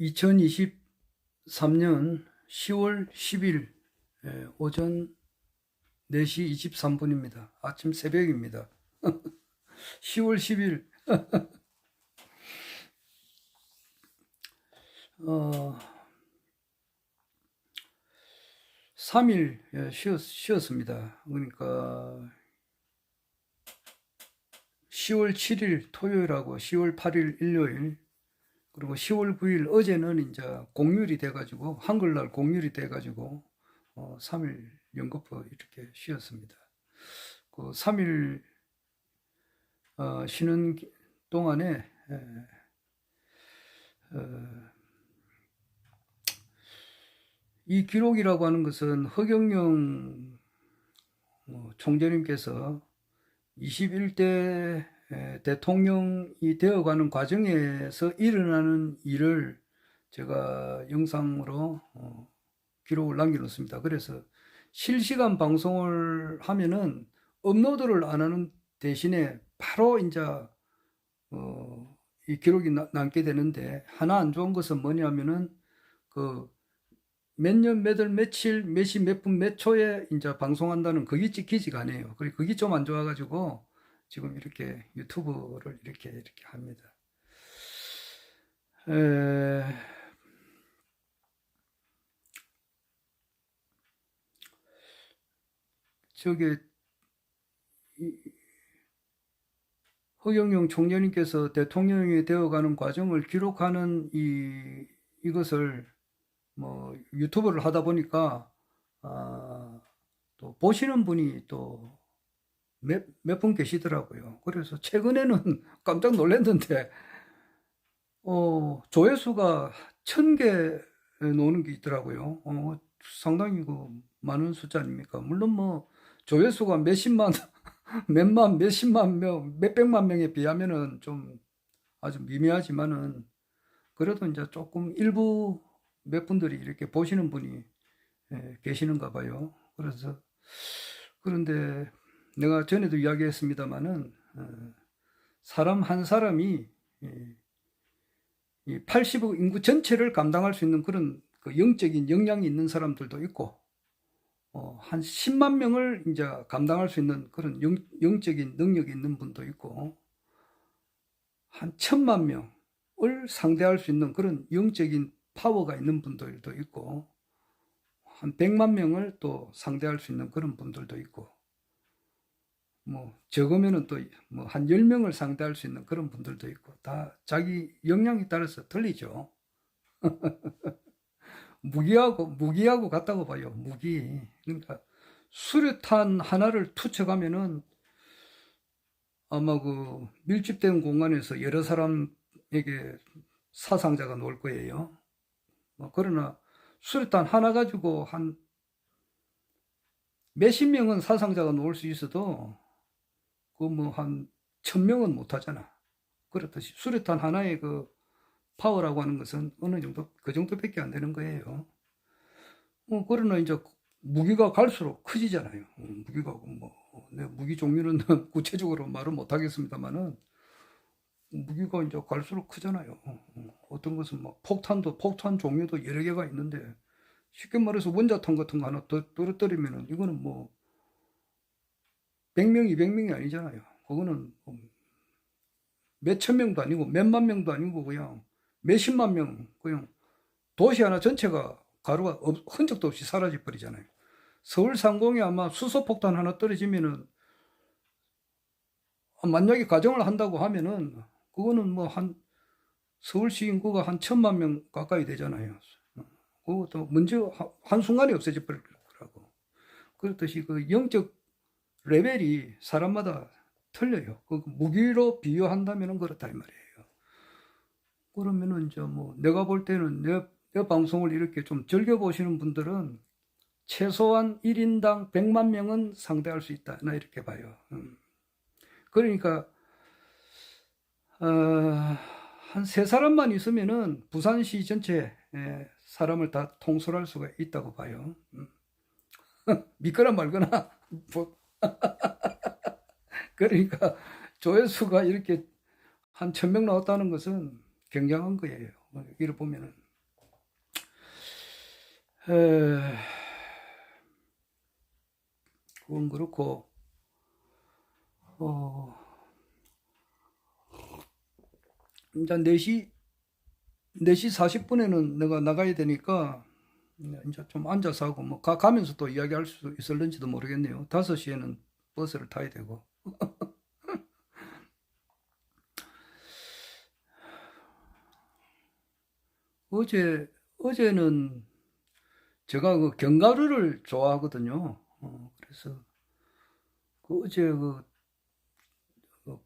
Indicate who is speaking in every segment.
Speaker 1: 2023년 10월 10일 오전 4시 23분입니다. 아침 새벽입니다. 10월 10일 3일 쉬었습니다. 그러니까 10월 7일 토요일하고 10월 8일 일요일, 그리고 10월 9일 어제는 이제 공휴일이 돼가지고, 한글날 공휴일이 돼가지고 3일 연거푸 이렇게 쉬었습니다. 그 3일 쉬는 동안에 이 기록이라고 하는 것은 허경영 총재님께서 21대 대통령이 되어가는 과정에서 일어나는 일을 제가 영상으로 기록을 남겨놓습니다. 그래서 실시간 방송을 하면은 업로드를 안 하는 대신에 바로 이제 이 기록이 남게 되는데, 하나 안 좋은 것은 뭐냐면은 그 몇 년, 몇 월, 며칠, 몇 시, 몇 분, 몇 초에 이제 방송한다는 그게 찍히지가 않아요. 그리고 그게 좀 안 좋아가지고 지금 이렇게 유튜브를 이렇게 합니다. 저게 허경영 총재님께서 대통령이 되어가는 과정을 기록하는 이것을 뭐 유튜브를 하다 보니까 또 보시는 분이 또 몇 분 계시더라고요. 그래서 최근에는 깜짝 놀랐는데 조회수가 1000개 노는 게 있더라고요. 상당히 그 많은 숫자 아닙니까? 물론 뭐 조회수가 몇십만, 몇만, 몇십만 명, 몇백만 명에 비하면은 좀 아주 미미하지만은, 그래도 이제 조금 일부 몇 분들이 이렇게 보시는 분이 계시는가 봐요. 그래서, 그런데 내가 전에도 이야기했습니다마는 사람 한 사람이 이 80억 인구 전체를 감당할 수 있는 그런 그 영적인 역량이 있는 사람들도 있고, 한 10만 명을 이제 감당할 수 있는 그런 영적인 능력이 있는 분도 있고, 한 1000만 명을 상대할 수 있는 그런 영적인 파워가 있는 분들도 있고, 한 100만 명을 또 상대할 수 있는 그런 분들도 있고, 뭐 적으면은 또 뭐 한 10명을 상대할 수 있는 그런 분들도 있고, 다 자기 역량에 따라서 틀리죠. 무기하고 같다고 봐요. 무기. 그러니까 수류탄 하나를 투척하면은 아마 그 밀집된 공간에서 여러 사람에게 사상자가 나올 거예요. 그러나 수류탄 하나 가지고 한 몇십 명은 사상자가 나올 수 있어도 그 뭐 한 1000명은 못 하잖아. 그렇듯이 수류탄 하나의 그 파워라고 하는 것은 어느 정도, 그 정도밖에 안 되는 거예요. 그러나 이제 무기가 갈수록 커지잖아요. 무기가 뭐, 내 무기 종류는 구체적으로 말은 못 하겠습니다만은, 무기가 이제 갈수록 크잖아요. 어떤 것은 막 폭탄 종류도 여러 개가 있는데, 쉽게 말해서 원자탄 같은 거 하나 떨어뜨리면은 이거는 뭐 100명, 200명이 아니잖아요. 그거는 몇천 명도 아니고 몇만 명도 아니고 그냥 몇십만 명, 그냥 도시 하나 전체가 가루가 흔적도 없이 사라져 버리잖아요. 서울 상공에 아마 수소폭탄 하나 떨어지면은, 만약에 가정을 한다고 하면은 그거는 뭐 한 서울시 인구가 한 1000만 명 가까이 되잖아요. 그것도 먼저 한순간에 없어져 버릴 거라고. 그렇듯이 그 영적 레벨이 사람마다 틀려요. 그 무기로 비유한다면 그렇다 이 말이에요. 그러면은 이제 뭐 내가 볼 때는 내 방송을 이렇게 좀 즐겨 보시는 분들은 최소한 1인당 100만 명은 상대할 수 있다, 나 이렇게 봐요. 그러니까 한 세 사람만 있으면은 부산시 전체 사람을 다 통솔할 수가 있다고 봐요. 믿거나 말거나. 뭐 그러니까 조회수가 이렇게 한 1000명 나왔다는 것은 굉장한 거예요. 이를 보면은. 에, 그건 그렇고, 어, 이제 4시 40분에는 내가 나가야 되니까, 이제 좀 앉아서 하고, 뭐, 가면서 또 이야기할 수 있을는지도 모르겠네요. 5시에는 버스를 타야 되고. 어제는 제가 그 견과류를 좋아하거든요. 그래서 어제 그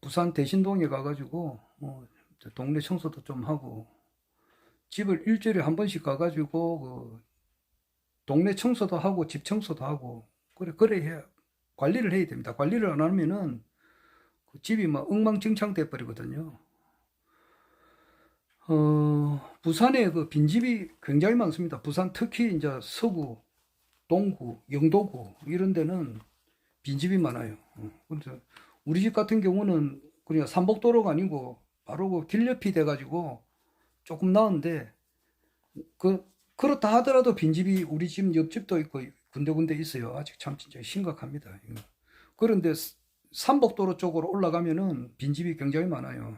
Speaker 1: 부산 대신동에 가가지고, 동네 청소도 좀 하고, 집을 일주일에 한 번씩 가가지고, 동네 청소도 하고, 집 청소도 하고, 그래 관리를 해야 됩니다. 관리를 안 하면은 그 집이 막 엉망진창 돼 버리거든요. 부산에 그 빈집이 굉장히 많습니다. 부산 특히 이제 서구, 동구, 영도구 이런 데는 빈집이 많아요. 그래서 우리 집 같은 경우는 그냥 삼복도로가 아니고 바로 그 길 옆이 돼가지고 조금 나은데 그렇다 하더라도 빈집이 우리 집 옆집도 있고 군데군데 있어요. 아직 참 진짜 심각합니다. 이거. 그런데 삼복도로 쪽으로 올라가면은 빈집이 굉장히 많아요.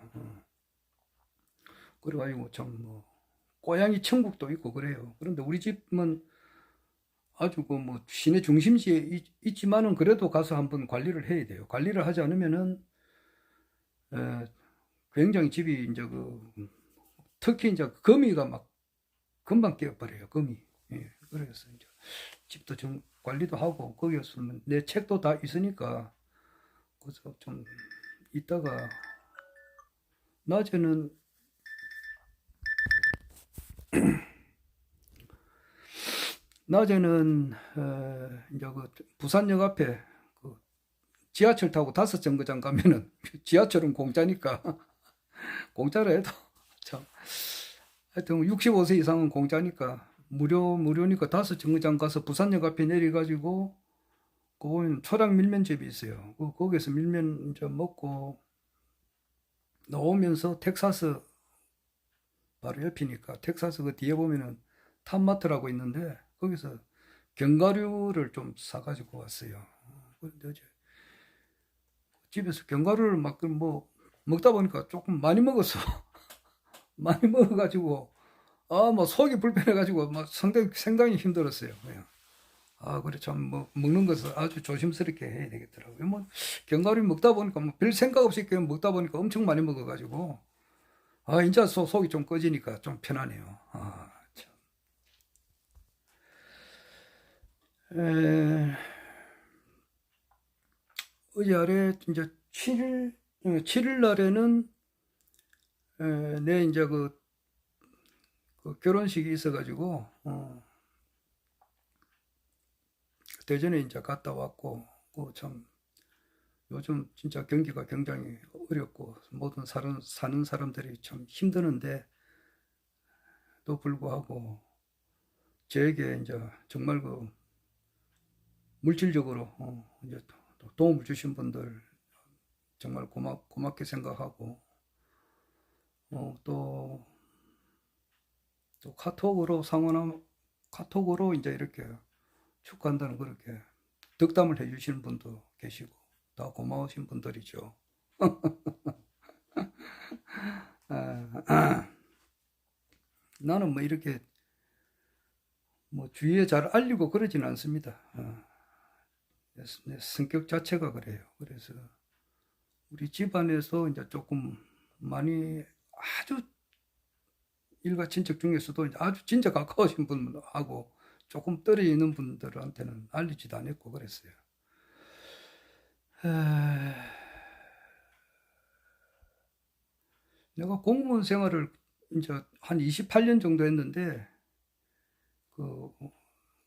Speaker 1: 그래가지고 참 뭐 고양이 천국도 있고 그래요. 그런데 우리 집은 아주 그 뭐 시내 중심지에 있지만은 그래도 가서 한번 관리를 해야 돼요. 관리를 하지 않으면은 에, 굉장히 집이 이제 특히 이제 거미가 막 금방 깨어버려요. 거미. 예, 그래서 이제 집도 좀 관리도 하고 거기였으면 내 책도 다 있으니까 그래서 좀 이따가 낮에는 이제 그 부산역 앞에 그 지하철 타고 5정거장 가면은 지하철은 공짜니까 공짜로 해도 참 하여튼 65세 이상은 공짜니까 무료니까 5정거장 가서 부산역 앞에 내려가지고 그 보면 초장 밀면집이 있어요. 거기서 밀면 이제 먹고 나오면서 텍사스 바로 옆이니까 텍사스 그 뒤에 보면은 탑마트라고 있는데 거기서 견과류를 좀 사가지고 왔어요. 그런데 어제 집에서 견과류를 막 뭐 먹다 보니까 조금 많이 먹었어. 많이 먹어가지고 뭐 속이 불편해가지고 막 상당히 힘들었어요. 그냥. 그래 참 뭐 먹는 것을 아주 조심스럽게 해야 되겠더라고요. 뭐 견과류 먹다 보니까 뭐 별 생각 없이 그냥 먹다 보니까 엄청 많이 먹어가지고 이제 속이 좀 꺼지니까 좀 편하네요. 참. 에, 어제 아래 이제 7일 날에는 내 이제 그 결혼식이 있어가지고 대전에 이제 갔다 왔고 참 요즘 진짜 경기가 굉장히 어렵고 모든 사는 사람들이 참 힘드는데 또 불구하고 저에게 이제 정말 그 물질적으로 이제 도움을 주신 분들 정말 고맙게 생각하고 또 카톡으로 이제 이렇게 축하한다는 그렇게 덕담을 해주시는 분도 계시고 다 고마우신 분들이죠. 나는 뭐 이렇게 뭐 주위에 잘 알리고 그러지는 않습니다. 내 성격 자체가 그래요. 그래서 우리 집안에서 이제 조금 많이 아주 일가 친척 중에서도 이제 아주 진짜 가까우신 분하고 조금 떨어져 있는 분들한테는 알리지도 않았고 그랬어요. 내가 공무원 생활을 이제 한 28년 정도 했는데 그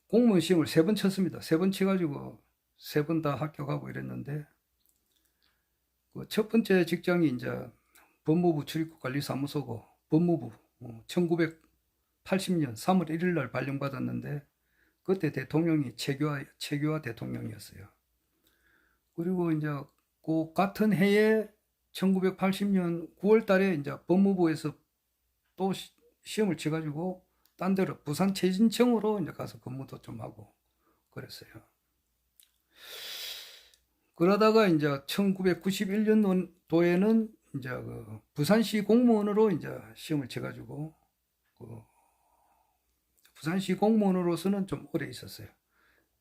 Speaker 1: 공무원 시험을 3번 쳤습니다. 3번 쳐가지고 3번 다 합격하고 이랬는데 그 첫 번째 직장이 이제 법무부 출입국관리사무소고 법무부 1980년 3월 1일 날 발령받았는데 그때 대통령이 최규하 대통령이었어요. 그리고 이제 그 같은 해에 1980년 9월 달에 이제 법무부에서 또 시험을 쳐가지고 딴 데로 부산 최진청으로 이제 가서 근무도 좀 하고 그랬어요. 그러다가 이제 1991년도에는 이제 그 부산시 공무원으로 이제 시험을 쳐가지고 그 부산시 공무원으로서는 좀 오래 있었어요.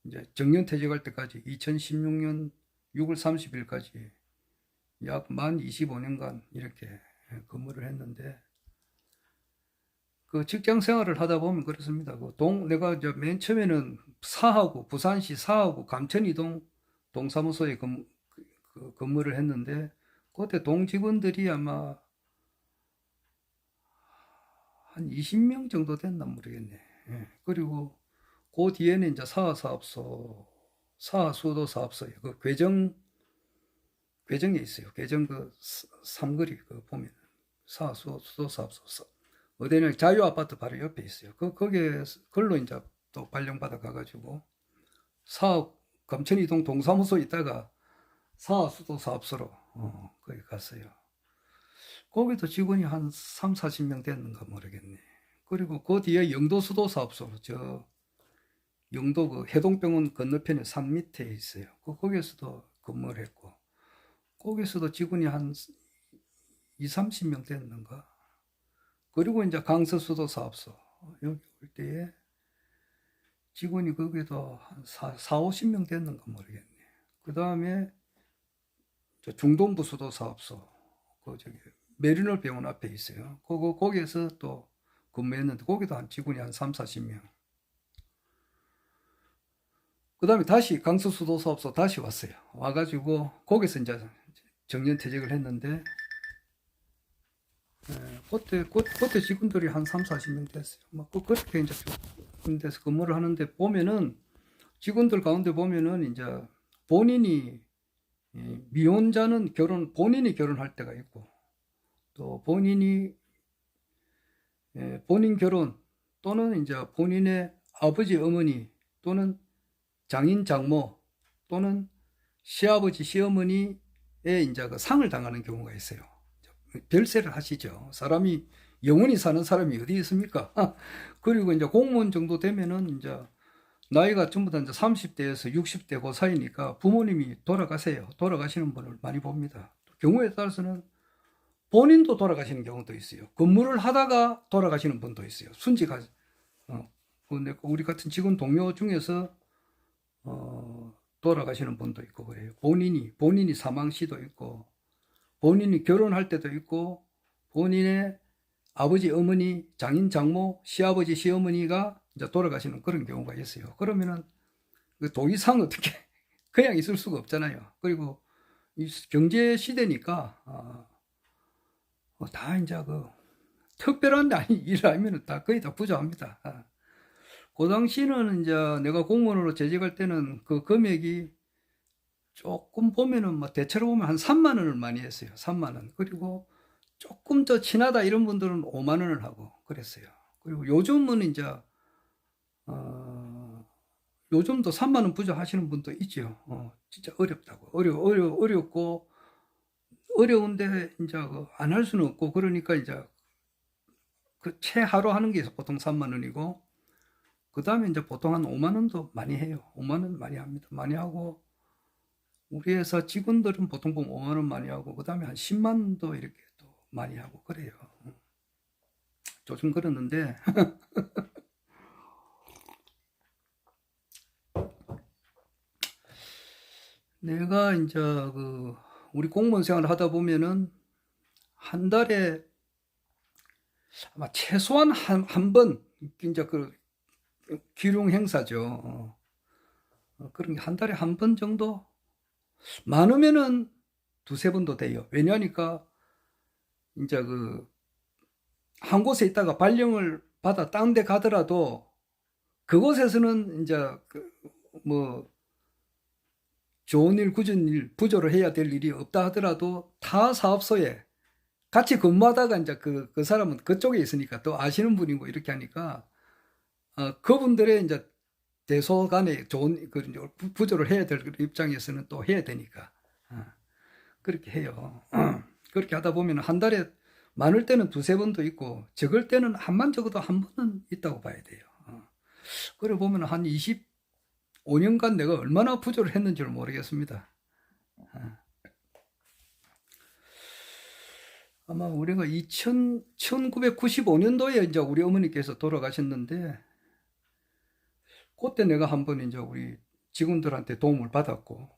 Speaker 1: 이제 정년퇴직할 때까지 2016년 6월 30일까지 약 만 25년간 이렇게 근무를 했는데 그 직장 생활을 하다 보면 그렇습니다. 내가 이제 맨 처음에는 부산시 사하구 감천이동 동사무소에 근무를 했는데 그때 동직원들이 아마 한 20명 정도 됐나 모르겠네. 예. 그리고 그 뒤에는 이제 사하수도사업소에 그 괴정에 있어요. 괴정 그 삼거리 그 보면 사하수도사업소 어디냐 자유아파트 바로 옆에 있어요. 거기에 걸로 이제 또 발령받아 가가지고 감천이동 동사무소 있다가 사하수도사업소로 거기 갔어요. 거기도 직원이 한 3, 40명 됐는가 모르겠네. 그리고 그 뒤에 영도수도사업소, 영도 그 해동병원 건너편에 산 밑에 있어요. 거기에서도 근무를 했고, 거기에서도 직원이 한 2, 30명 됐는가. 그리고 이제 강서수도사업소, 여기 올 때에 직원이 거기도 한 4, 50명 됐는가 모르겠네. 그 다음에 중동부 수도사업소, 메리노 병원 앞에 있어요. 거기에서 또 근무했는데, 거기도 직원이 한 3, 40명. 그 다음에 다시 강서수도사업소 다시 왔어요. 와가지고, 거기서 이제 정년퇴직을 했는데, 그때 직원들이 한 3, 40명 됐어요. 그렇게 이제 데서 근무를 하는데 보면은, 직원들 가운데 보면은 이제 본인이, 미혼자는 본인이 결혼할 때가 있고, 또 본인 결혼 또는 이제 본인의 아버지 어머니 또는 장인 장모 또는 시아버지 시어머니의 이제 그 상을 당하는 경우가 있어요. 별세를 하시죠. 사람이 영원히 사는 사람이 어디 있습니까? 그리고 이제 공무원 정도 되면은 이제 나이가 전부 다 이제 30대에서 60대 그 사이니까 부모님이 돌아가시는 분을 많이 봅니다. 경우에 따라서는 본인도 돌아가시는 경우도 있어요. 근무를 하다가 돌아가시는 분도 있어요. 우리 같은 직원 동료 중에서 돌아가시는 분도 있고 그래요. 본인이 사망 시도 있고, 본인이 결혼할 때도 있고, 본인의 아버지, 어머니, 장인, 장모, 시아버지, 시어머니가 이제 돌아가시는 그런 경우가 있어요. 그러면은 그 도의상 어떻게 그냥 있을 수가 없잖아요. 그리고 이 경제 시대니까 다 이제 특별한 일을 하면은 거의 다 부자합니다. 그 당시는 이제 내가 공무원으로 재직할 때는 그 금액이 조금 보면은 대체로 보면 한 3만 원을 많이 했어요. 3만 원. 그리고 조금 더 친하다 이런 분들은 5만 원을 하고 그랬어요. 그리고 요즘은 이제 요즘도 3만 원 부자 하시는 분도 있죠. 진짜 어렵다고. 어렵고 어려운데 이제 안 할 수는 없고 그러니까 이제 그 최하로 하는 게 보통 3만 원이고 그 다음에 이제 보통 한 5만 원도 많이 해요. 5만 원 많이 합니다. 많이 하고 우리 회사 직원들은 보통 보면 5만 원 많이 하고 그 다음에 한 10만 원도 이렇게 또 많이 하고 그래요. 조금 그랬는데 내가 이제 우리 공무원 생활을 하다 보면은 한 달에 아마 최소한 한 번 이제 기룡 행사죠. 그런 게 한 달에 한 번 정도 많으면은 두세 번도 돼요. 왜냐니까 이제 한 곳에 있다가 발령을 받아 딴 데 가더라도 그곳에서는 이제 좋은 일, 굳은 일, 부조를 해야 될 일이 없다 하더라도 타 사업소에 같이 근무하다가 이제 그 사람은 그쪽에 있으니까 또 아시는 분이고 이렇게 하니까 그분들의 이제 대소 간에 좋은 부조를 해야 될 입장에서는 또 해야 되니까 그렇게 해요. 그렇게 하다 보면 한 달에 많을 때는 두세 번도 있고 적을 때는 한만 적어도 한 번은 있다고 봐야 돼요. 그래 보면 한 25년간 내가 얼마나 부조를 했는지를 모르겠습니다. 아마 우리가 1995년도에 이제 우리 어머니께서 돌아가셨는데, 그때 내가 한번 이제 우리 직원들한테 도움을 받았고,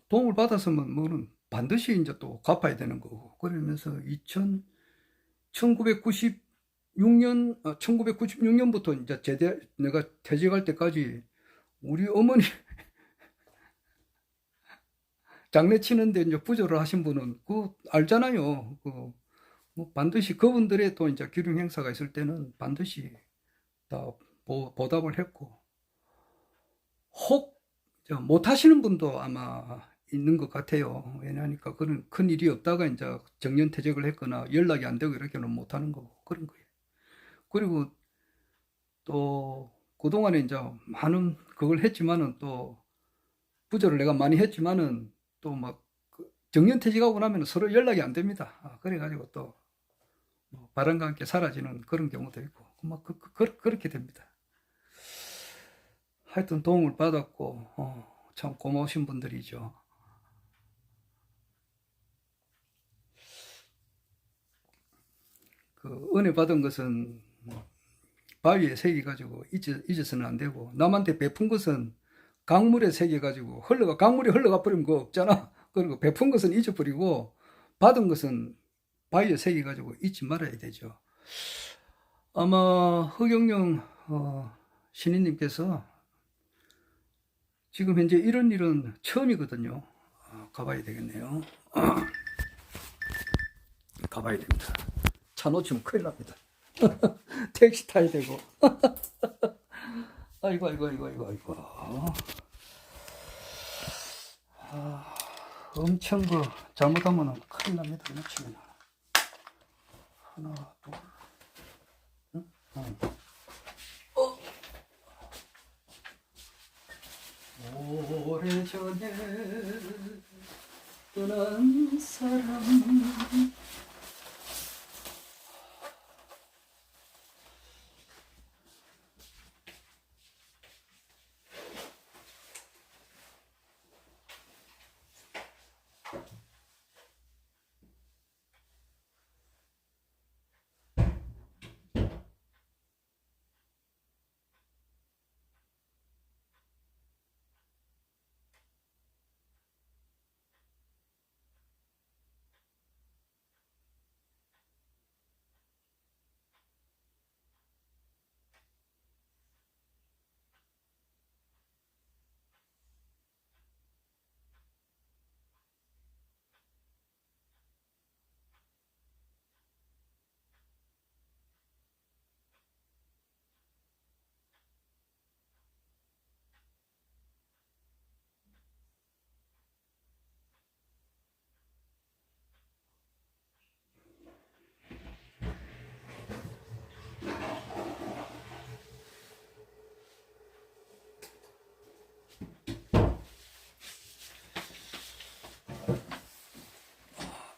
Speaker 1: 도움을 받았으면 뭐는 반드시 이제 또 갚아야 되는 거고, 그러면서 1996년부터 이제 내가 퇴직할 때까지 우리 어머니 장례 치는데 이제 부조를 하신 분은 알잖아요. 뭐 반드시 그분들의 또 이제 기륭 행사가 있을 때는 반드시 다 보답을 했고, 혹 못 하시는 분도 아마 있는 것 같아요. 왜냐하니까 그런 큰 일이 없다가 이제 정년퇴직을 했거나 연락이 안 되고 이렇게는 못 하는 거고 그런 거예요. 그리고 또 그동안에 이제 많은 그걸 했지만은 또 부조를 내가 많이 했지만은 또 막 정년퇴직하고 나면 서로 연락이 안 됩니다. 그래가지고 또 바람과 함께 사라지는 그런 경우도 있고 막 그렇게 됩니다. 하여튼 도움을 받았고 참 고마우신 분들이죠. 그 은혜 받은 것은 바위에 새겨가지고 잊어서는 안 되고, 남한테 베푼 것은 강물에 새겨가지고 강물이 흘러가 버리면 그거 없잖아. 그리고 베푼 것은 잊어버리고 받은 것은 바위에 새겨가지고 잊지 말아야 되죠. 아마 허경영 신인님께서 지금 현재 이런 일은 처음이거든요. 가봐야 되겠네요. 가봐야 됩니다. 차 놓치면 큰일 납니다. 택시 타야 되고. 아이고. 엄청 잘못하면 큰일 납니다. 놓치면. 하나, 둘, 응? 오래전에 떠난 사람.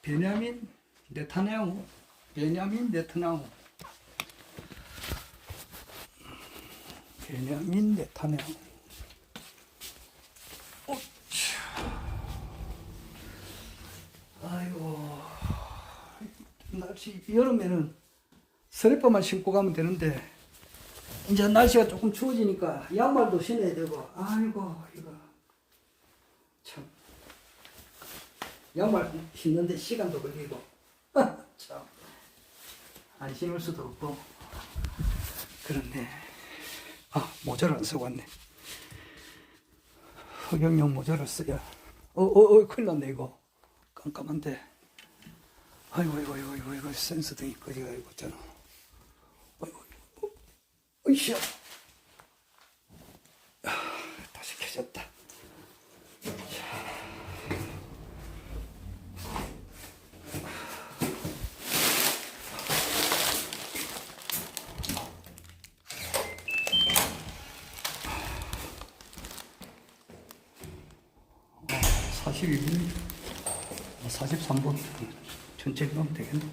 Speaker 1: 베냐민 네타냐후. 베냐민 네타냐후. 아이고, 날씨 여름에는 슬리퍼만 신고 가면 되는데 이제 날씨가 조금 추워지니까 양말도 신어야 되고, 아이고 이거 참 양말 신는데 시간도 걸리고 참 안 신을 수도 없고 그렇네. 모자를 안 쓰고 왔네. 흑역용 모자를 써야. 큰일 났네 이거. 깜깜한데. 아이고 센서등이 꺼지가 이거 있잖아. 으쌰. 다시 켜졌다. 자, 42mm, 43번 천천히 가면 되겠네.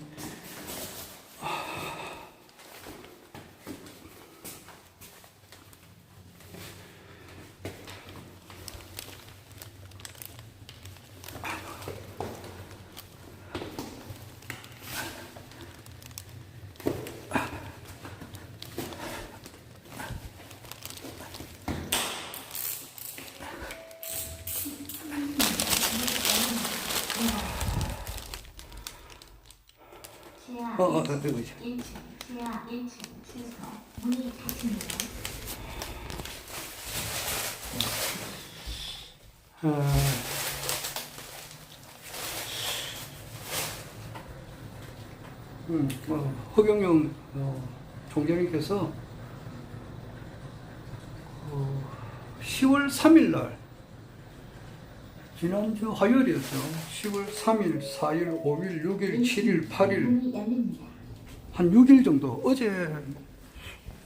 Speaker 1: 다 되고 있어.
Speaker 2: 1층, 지하 1층 주소 문이 닫힙니다.
Speaker 1: 허경영 총장님께서 10월 3일 날 지난주 화요일이었죠. 10월 3일, 4일, 5일, 6일, 7일, 8일
Speaker 2: 문이 열립니다.
Speaker 1: 한 6일 정도 어제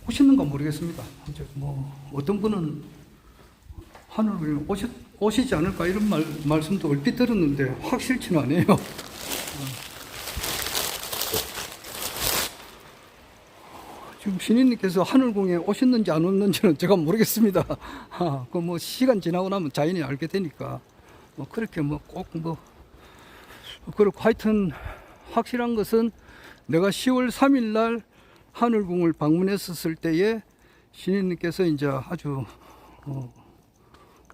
Speaker 1: 오셨는가 모르겠습니다. 이제 뭐 어떤 분은 하늘을 오시지 않을까 이런 말씀도 얼핏 들었는데 확실치는 않아요. 지금 신인님께서 하늘궁에 오셨는지 안 오셨는지는 제가 모르겠습니다. 그 뭐 시간 지나고 나면 자연히 알게 되니까 뭐 그렇게 뭐 꼭 뭐 그렇고 하여튼 확실한 것은 내가 10월 3일 날 하늘궁을 방문했었을 때에 신인님께서 이제 아주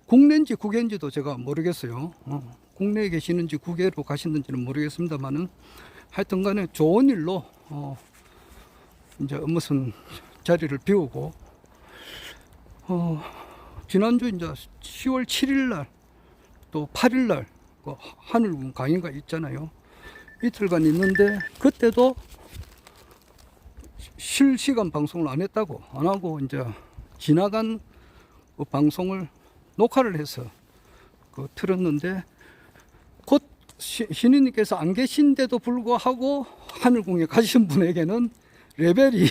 Speaker 1: 국내인지 국외인지도 제가 모르겠어요. 국내에 계시는지 국외로 가시는지는 모르겠습니다만은 하여튼간에 좋은 일로 이제 무슨 자리를 비우고 지난주 이제 10월 7일 날 또 8일 날 그 하늘궁 강의가 있잖아요. 이틀간 있는데 그때도 실시간 방송을 안 했다고 안 하고 이제 지나간 그 방송을 녹화를 해서 그 틀었는데 곧 신인님께서 안 계신데도 불구하고 하늘궁에 가신 분에게는 레벨이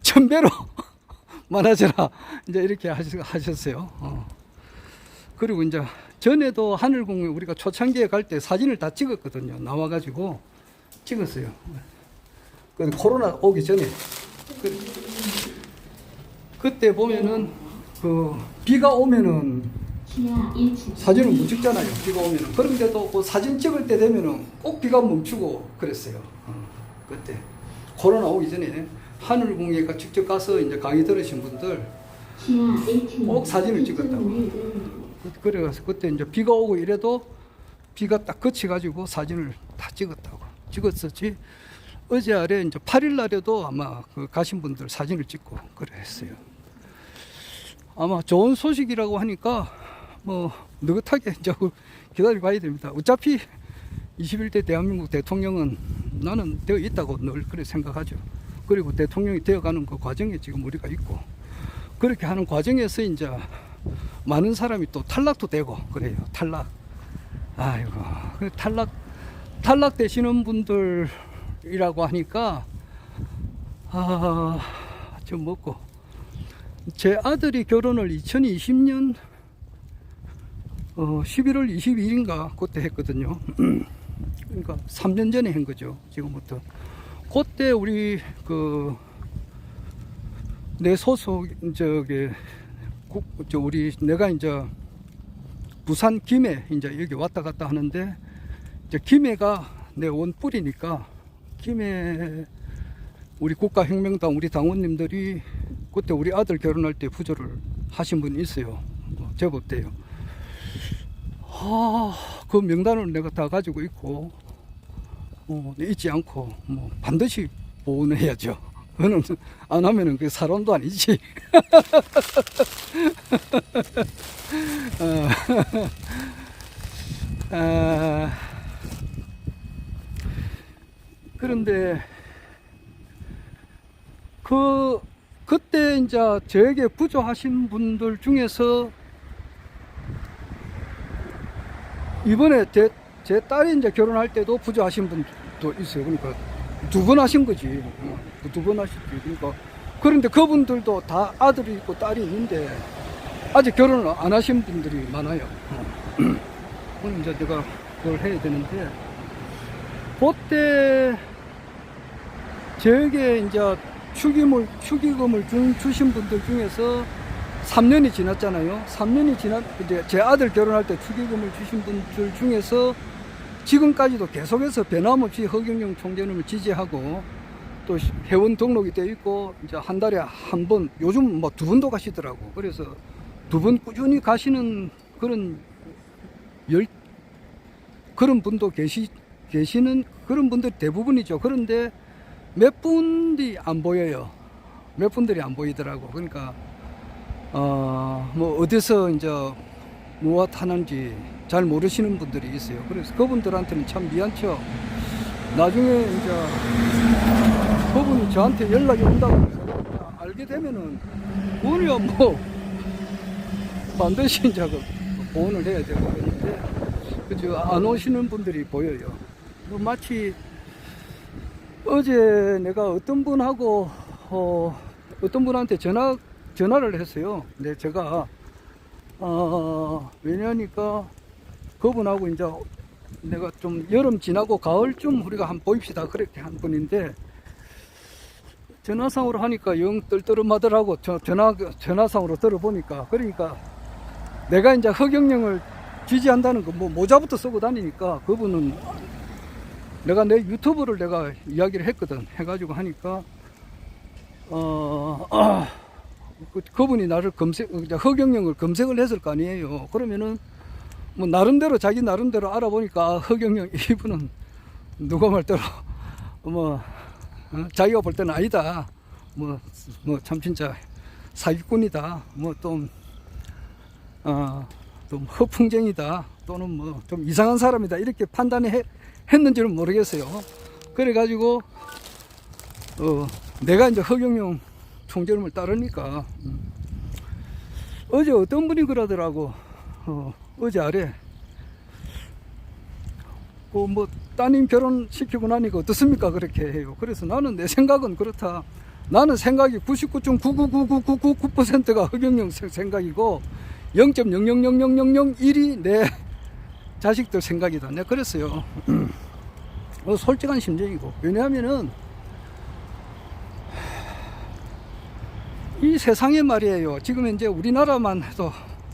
Speaker 1: 1000배로 많아져라 이제 이렇게 하셨어요. 그리고 이제 전에도 하늘궁에 우리가 초창기에 갈 때 사진을 다 찍었거든요. 나와가지고 찍었어요. 코로나 오기 전에 그때 보면은 그 비가 오면은
Speaker 2: 지하 1층
Speaker 1: 사진을 못 찍잖아요. 비가 오면은. 그런데도 그 사진 찍을 때 되면은 꼭 비가 멈추고 그랬어요. 그때 코로나 오기 전에 하늘궁에 직접 가서 이제 강의 들으신 분들
Speaker 2: 지하 1층
Speaker 1: 꼭 사진을 찍었다고. 그래가지고 그때 이제 비가 오고 이래도 비가 딱 그치가지고 사진을 다 찍었었지. 어제 아래 이제 8일 날에도 아마 그 가신 분들 사진을 찍고 그래 했어요. 아마 좋은 소식이라고 하니까 뭐 느긋하게 이제 기다려 봐야 됩니다. 어차피 21대 대한민국 대통령은 나는 되어 있다고 늘 그렇게 생각하죠. 그리고 대통령이 되어가는 그 과정에 지금 우리가 있고 그렇게 하는 과정에서 이제 많은 사람이 또 탈락도 되고 그래요. 탈락. 아이고 그 탈락 되시는 분들이라고 하니까 좀 먹고 제 아들이 결혼을 2020년 11월 22일인가 그때 했거든요. 그러니까 3년 전에 한 거죠. 지금부터. 그때 우리 내 소속 우리 내가 이제 부산 김해 이제 여기 왔다 갔다 하는데 이제 김해가 내 원뿌리니까 김해 우리 국가혁명당 우리 당원님들이 그때 우리 아들 결혼할 때 부조를 하신 분이 있어요. 제법 돼요. 그 명단을 내가 다 가지고 있고 잊지 않고 뭐 반드시 보온해야죠. 그는 안 하면은 그 사람도 아니지. 그런데 그때 이제 저에게 부조하신 분들 중에서 이번에 제 딸이 이제 결혼할 때도 부조하신 분도 있어요. 그러니까 두 번 하신 거지. 두 번 하셨지. 그러니까 그런데 그분들도 다 아들이 있고 딸이 있는데 아직 결혼을 안 하신 분들이 많아요. 그럼 이제 내가 그걸 해야 되는데 그때 저에게 이제 축의금을 주신 분들 중에서 3년이 지났잖아요. 3년이 이제 제 아들 결혼할 때 축의금을 주신 분들 중에서 지금까지도 계속해서 변함없이 허경영 총재님을 지지하고 또 회원 등록이 되어 있고 이제 한 달에 한 번, 요즘 뭐 2번도 가시더라고. 그래서 2번 꾸준히 가시는 그런 그런 분도 계시는 그런 분들 대부분이죠. 그런데 몇 분이 안 보여요. 몇 분들이 안 보이더라고. 그러니까 뭐 어디서 이제 무엇 하는지 잘 모르시는 분들이 있어요. 그래서 그분들한테는 참 미안죠. 나중에 이제 그분이 저한테 연락이 온다고 해서 알게 되면은 우리가 뭐 반드시 이제 보온을 해야 되고 그러는데 그저 안 오시는 분들이 보여요. 뭐 마치 어제 내가 어떤 분하고 어떤 분한테 전화를 했어요. 근데 제가 왜냐니까 그분하고 이제 내가 좀 여름 지나고 가을쯤 우리가 한번 보입시다 그렇게 한 분인데 전화상으로 하니까 영 떨떠름하더라고. 전화상으로 들어보니까. 그러니까 내가 이제 허경영을 지지한다는 거 뭐 모자부터 쓰고 다니니까 그분은 내가 내 유튜브를 내가 이야기를 했거든. 해가지고 하니까 그분이 나를 허경영을 검색을 했을 거 아니에요. 그러면은 뭐 나름대로 자기 나름대로 알아보니까 허경영 이분은 누가 말대로 뭐 자기가 볼 때는 아니다. 뭐 참 진짜 사기꾼이다. 뭐 좀 좀 허풍쟁이다. 또는 뭐 좀 이상한 사람이다. 이렇게 했는지는 모르겠어요. 그래가지고 내가 이제 허경영 총재님을 따르니까 어제 어떤 분이 그러더라고. 어제 아래 뭐 따님 결혼시키고 나니까 어떻습니까? 그렇게 해요. 그래서 나는 내 생각은 그렇다. 나는 생각이 99.99999%가 허경영 생각이고 0.000001이 내 자식들 생각이다. 내가 그랬어요. 솔직한 심정이고. 왜냐하면은 이 세상에 말이에요. 지금 이제 우리나라만 해도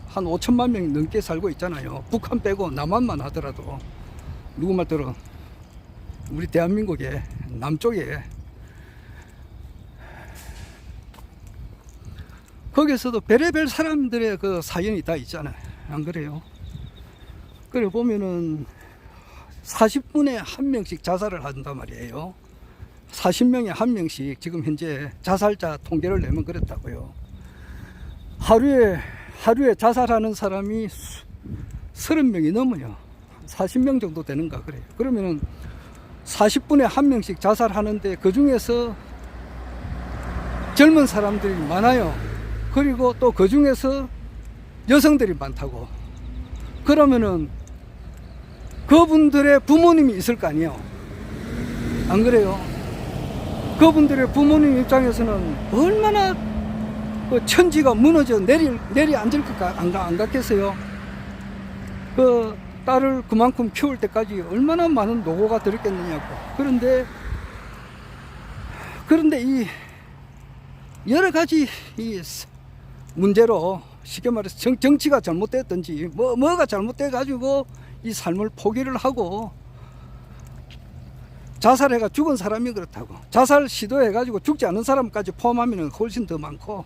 Speaker 1: 한 5천만 명이 넘게 살고 있잖아요. 북한 빼고 남한만 하더라도 누구 말대로 우리 대한민국의 남쪽에 거기서도 별의별 사람들의 그 사연이 다 있잖아요. 안 그래요? 그래 보면은 40분에 한 명씩 자살을 한단 말이에요. 40명에 한 명씩 지금 현재 자살자 통계를 내면 그렇다고요. 하루에 자살하는 사람이 30명이 넘어요. 40명 정도 되는가 그래요. 그러면은 40분에 한 명씩 자살하는데 그 중에서 젊은 사람들이 많아요. 그리고 또 그 중에서 여성들이 많다고. 그러면은 그분들의 부모님이 있을 거 아니에요. 안 그래요? 그분들의 부모님 입장에서는 얼마나 그 천지가 무너져 내려앉을 것 안 같겠어요? 그 딸을 그만큼 키울 때까지 얼마나 많은 노고가 들었겠느냐고. 그런데 이 여러 가지 이 문제로 쉽게 말해서 정치가 잘못됐든지 뭐가 잘못돼 가지고 이 삶을 포기를 하고 자살해가 죽은 사람이 그렇다고. 자살 시도해가지고 죽지 않은 사람까지 포함하면 훨씬 더 많고,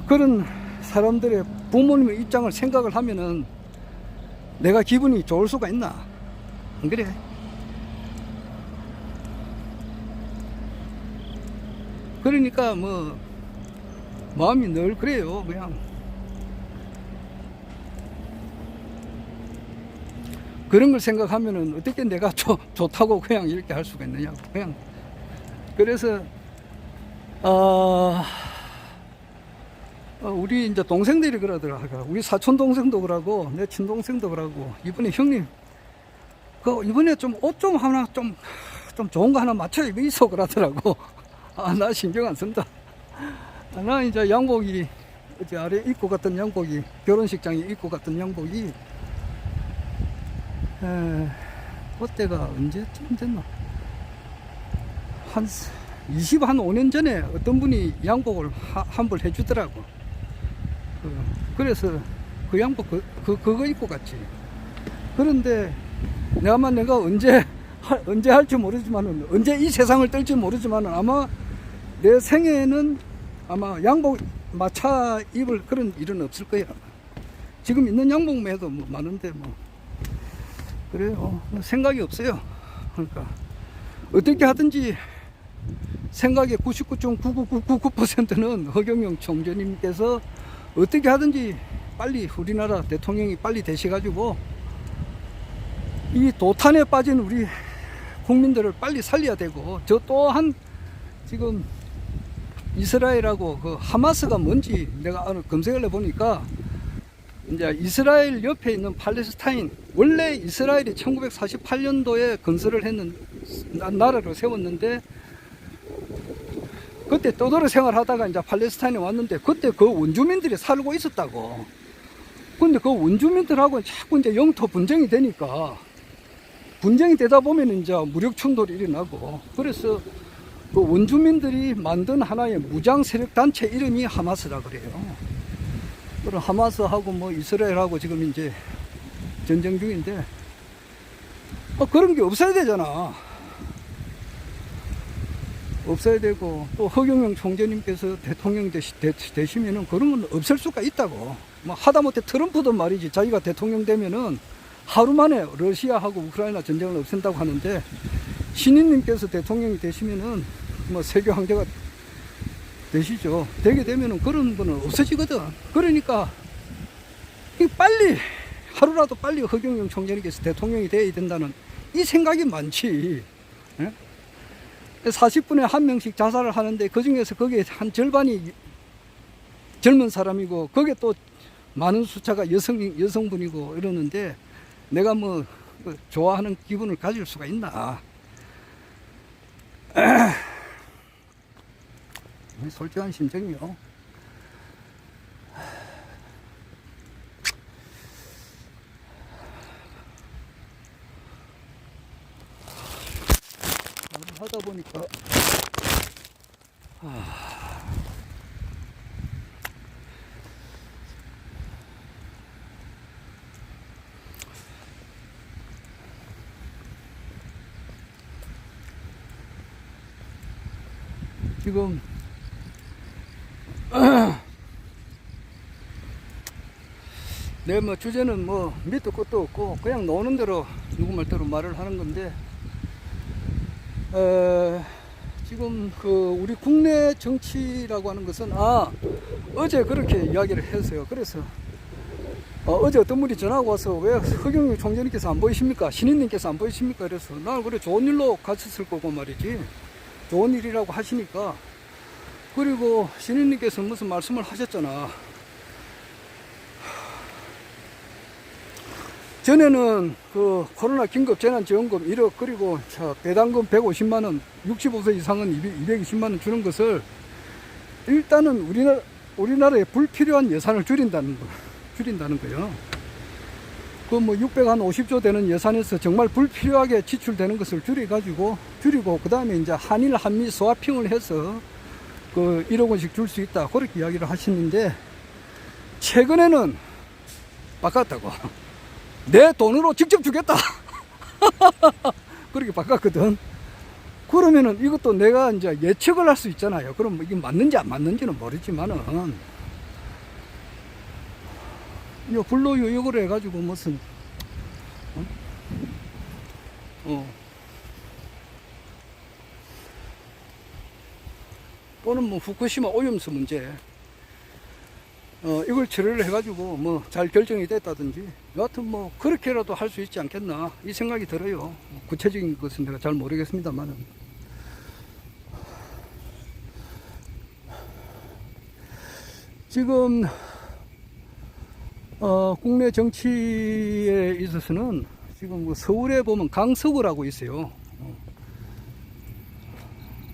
Speaker 1: 그런 사람들의 부모님의 입장을 생각을 하면은 내가 기분이 좋을 수가 있나? 안 그래? 그러니까 뭐 마음이 늘 그래요. 그냥 그런 걸 생각하면은 어떻게 내가 좋다고 그냥 이렇게 할 수가 있느냐고. 그냥 그래서 우리 이제 동생들이 그러더라고요. 우리 사촌 동생도 그러고 내 친동생도 그러고 이번에 형님 그 이번에 좀 옷 좀 하나 좀 좋은 거 하나 맞춰 입으이소 그러더라고. 나 신경 안 쓴다. 나 이제 양복이 어제 아래 입고 갔던 양복이 결혼식장에 입고 갔던 양복이 그때가 언제쯤 됐나? 한 25년 전에 어떤 분이 양복을 한 벌 해주더라고. 그래서 그 양복 그거 입고 갔지. 그런데 내가 언제 할지 모르지만은 언제 이 세상을 뜰지 모르지만은 아마 내 생애에는 아마 양복 마차 입을 그런 일은 없을 거야. 지금 있는 양복만 해도 뭐 많은데 뭐. 그래요. 생각이 없어요. 그러니까 어떻게 하든지 생각의 99.99999%는 허경영 총재님께서 어떻게 하든지 빨리 우리나라 대통령이 빨리 되셔가지고 이 도탄에 빠진 우리 국민들을 빨리 살려야 되고, 저 또한 지금 이스라엘하고 그 하마스가 뭔지 내가 검색을 해보니까 이제 이스라엘 옆에 있는 팔레스타인, 원래 이스라엘이 1948년도에 건설을 했는 나라로 세웠는데, 그때 떠돌이 생활하다가 이제 팔레스타인에 왔는데 그때 그 원주민들이 살고 있었다고. 근데 그 원주민들하고 자꾸 이제 영토 분쟁이 되니까, 분쟁이 되다 보면 이제 무력 충돌이 일어나고, 그래서 그 원주민들이 만든 하나의 무장 세력 단체 이름이 하마스라 그래요. 그럼 하마스하고 뭐 이스라엘하고 지금 이제 전쟁 중인데, 그런 게 없어야 되잖아. 없어야 되고, 또 허경영 총재님께서 대통령 되시면은 그런 건 없을 수가 있다고. 뭐 하다못해 트럼프도 말이지, 자기가 대통령 되면은 하루 만에 러시아하고 우크라이나 전쟁을 없앤다고 하는데, 신인님께서 대통령이 되시면은 뭐 세계 황제가 되시죠. 되게 되면은 그런 거는 없어지거든. 그러니까 빨리, 하루라도 빨리 허경영 총재님께서 대통령이 되어야 된다는 이 생각이 많지. 예? 40분에 한 명씩 자살을 하는데 그 중에서 거기에 한 절반이 젊은 사람이고, 거기에 또 많은 숫자가 여성분이고 이러는데, 내가 뭐 좋아하는 기분을 가질 수가 있나. 솔직한 심정이요. 하다 보니까 지금 내 뭐 주제는 뭐 밑도 끝도 없고 그냥 노는 대로 누구 말대로 말을 하는 건데, 지금 그 우리 국내 정치라고 하는 것은, 어제 그렇게 이야기를 했어요. 그래서 어제 어떤 분이 전화가 와서 왜 허경영 총재님께서 안 보이십니까? 신인님께서 안 보이십니까? 그래서 나 그래 좋은 일로 갔었을 거고 말이지, 좋은 일이라고 하시니까. 그리고 신인님께서 무슨 말씀을 하셨잖아. 전에는 그 코로나 긴급 재난지원금 1억, 그리고 배당금 150만원, 65세 이상은 220만원 주는 것을 일단은 우리나라에 불필요한 예산을 줄인다는 거예요. 그 뭐 650조 되는 예산에서 정말 불필요하게 지출되는 것을 줄이고, 그 다음에 이제 한일 한미 스와핑을 해서 그 1억 원씩 줄 수 있다, 그렇게 이야기를 하시는데, 최근에는 바꿨다고. 내 돈으로 직접 주겠다. 그렇게 바꿨거든. 그러면은 이것도 내가 이제 예측을 할 수 있잖아요. 그럼 이게 맞는지 안 맞는지는 모르지만은, 이 불로유역으로 해가지고 무슨, 또는 뭐 후쿠시마 오염수 문제, 이걸 처리를 해가지고 뭐 잘 결정이 됐다든지, 여하튼 뭐 그렇게라도 할 수 있지 않겠나, 이 생각이 들어요. 구체적인 것은 내가 잘 모르겠습니다만은. 지금 국내 정치에 있어서는 지금 뭐 서울에 보면 강서구라고 있어요.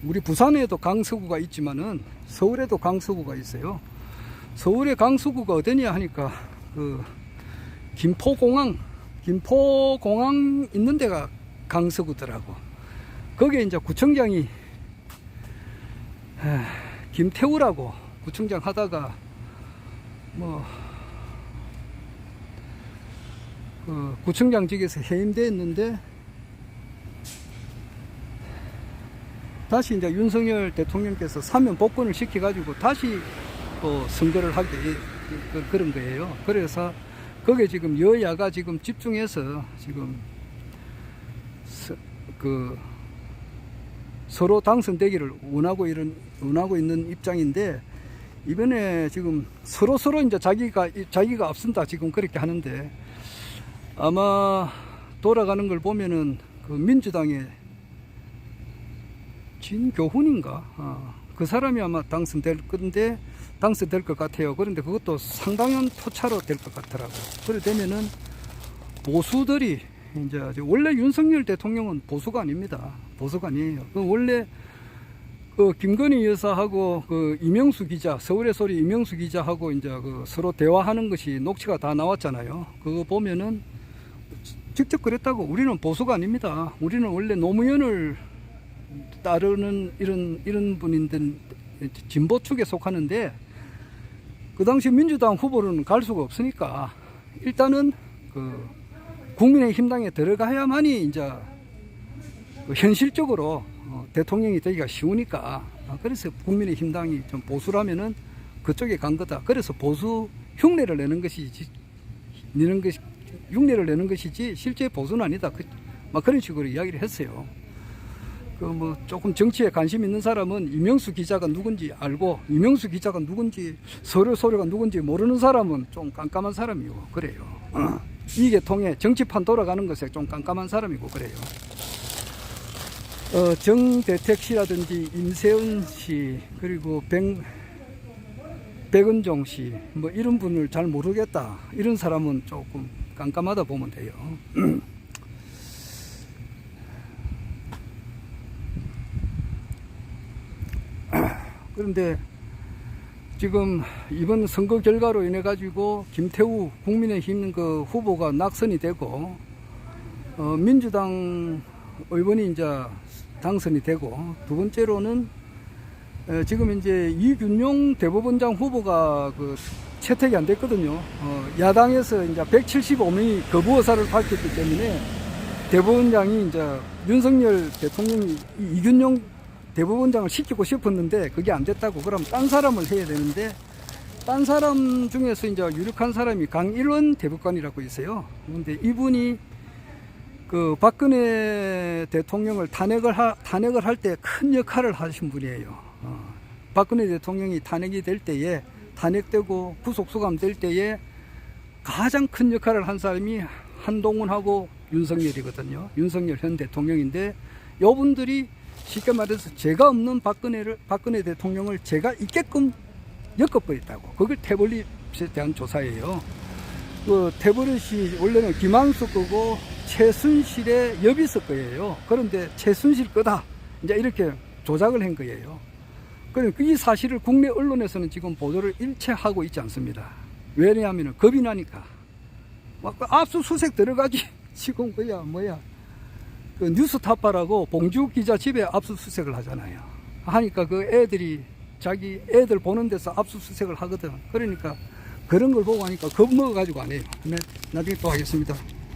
Speaker 1: 우리 부산에도 강서구가 있지만은 서울에도 강서구가 있어요. 서울의 강서구가 어디냐 하니까 그 김포공항 있는 데가 강서구더라고. 거기에 이제 구청장이 김태우라고 구청장 하다가 뭐 그 구청장직에서 해임됐는데, 다시 이제 윤석열 대통령께서 사면 복권을 시켜가지고 다시 또 선거를 하게 그런 거예요. 그래서 거기에 지금 여야가 지금 집중해서 지금 그 서로 당선되기를 원하고 있는 입장인데, 이번에 지금 서로 이제 자기가 앞선다 지금 그렇게 하는데, 아마 돌아가는 걸 보면은 그 민주당의 진교훈인가, 그 사람이 아마 당선될 것 같아요. 그런데 그것도 상당한 표차로 될 것 같더라고요. 그래 되면은 보수들이 이제 원래 윤석열 대통령은 보수가 아닙니다. 보수가 아니에요. 원래 그 김건희 여사하고 그 이명수 기자, 서울의 소리 이명수 기자하고 이제 그 서로 대화하는 것이 녹취가 다 나왔잖아요. 그거 보면은 직접 그랬다고. 우리는 보수가 아닙니다. 우리는 원래 노무현을 따르는 이런 분인데 진보 축에 속하는데, 그 당시 민주당 후보로는 갈 수가 없으니까 일단은 그 국민의힘당에 들어가야만이 이제 현실적으로 대통령이 되기가 쉬우니까, 그래서 국민의힘당이 좀 보수라면은 그쪽에 간 거다. 그래서 보수 흉내를 내는 것이지 실제 보수는 아니다. 막 그런 식으로 이야기를 했어요. 그 뭐 조금 정치에 관심 있는 사람은 이명수 기자가 누군지 알고, 이명수 기자가 누군지, 서류가 누군지 모르는 사람은 좀 깜깜한 사람이고 그래요. 이게 통해 정치판 돌아가는 것에 좀 깜깜한 사람이고 그래요. 정대택 씨라든지 임세은 씨, 그리고 백은종 씨, 뭐 이런 분을 잘 모르겠다, 이런 사람은 조금 깜깜하다 보면 돼요. 그런데 지금 이번 선거 결과로 인해 가지고 김태우 국민의힘 그 후보가 낙선이 되고, 민주당 의원이 이제 당선이 되고, 두 번째로는 지금 이제 이균용 대법원장 후보가 그 채택이 안 됐거든요. 야당에서 이제 175명이 거부 의사를 밝혔기 때문에 대법원장이 이제 윤석열 대통령이 이균용 대법원장을 시키고 싶었는데 그게 안 됐다고. 그럼 딴 사람을 해야 되는데, 딴 사람 중에서 이제 유력한 사람이 강일원 대법관이라고 있어요. 그런데 이분이 그 박근혜 대통령을 탄핵을 할 때 큰 역할을 하신 분이에요. 박근혜 대통령이 탄핵이 될 때에, 탄핵되고 구속 수감될 때에 가장 큰 역할을 한 사람이 한동훈하고 윤석열이거든요. 윤석열 현 대통령인데, 이분들이 쉽게 말해서 죄가 없는 박근혜 대통령을 죄가 있게끔 엮어버렸다고. 그걸 태블릿에 대한 조사예요. 그 태블릿이 원래는 김한수 거고 최순실의 여비서 거예요. 그런데 최순실 거다, 이제 이렇게 조작을 한 거예요. 그러니까 이 사실을 국내 언론에서는 지금 보도를 일체 하고 있지 않습니다. 왜냐하면 겁이 나니까. 막 압수수색 들어가지. 지금 뭐야. 그 뉴스타파라고 봉지욱 기자 집에 압수수색을 하잖아요. 하니까 그 애들이 자기 애들 보는 데서 압수수색을 하거든. 그러니까 그런 걸 보고 하니까 겁먹어가지고 안 해요. 나중에 또 하겠습니다.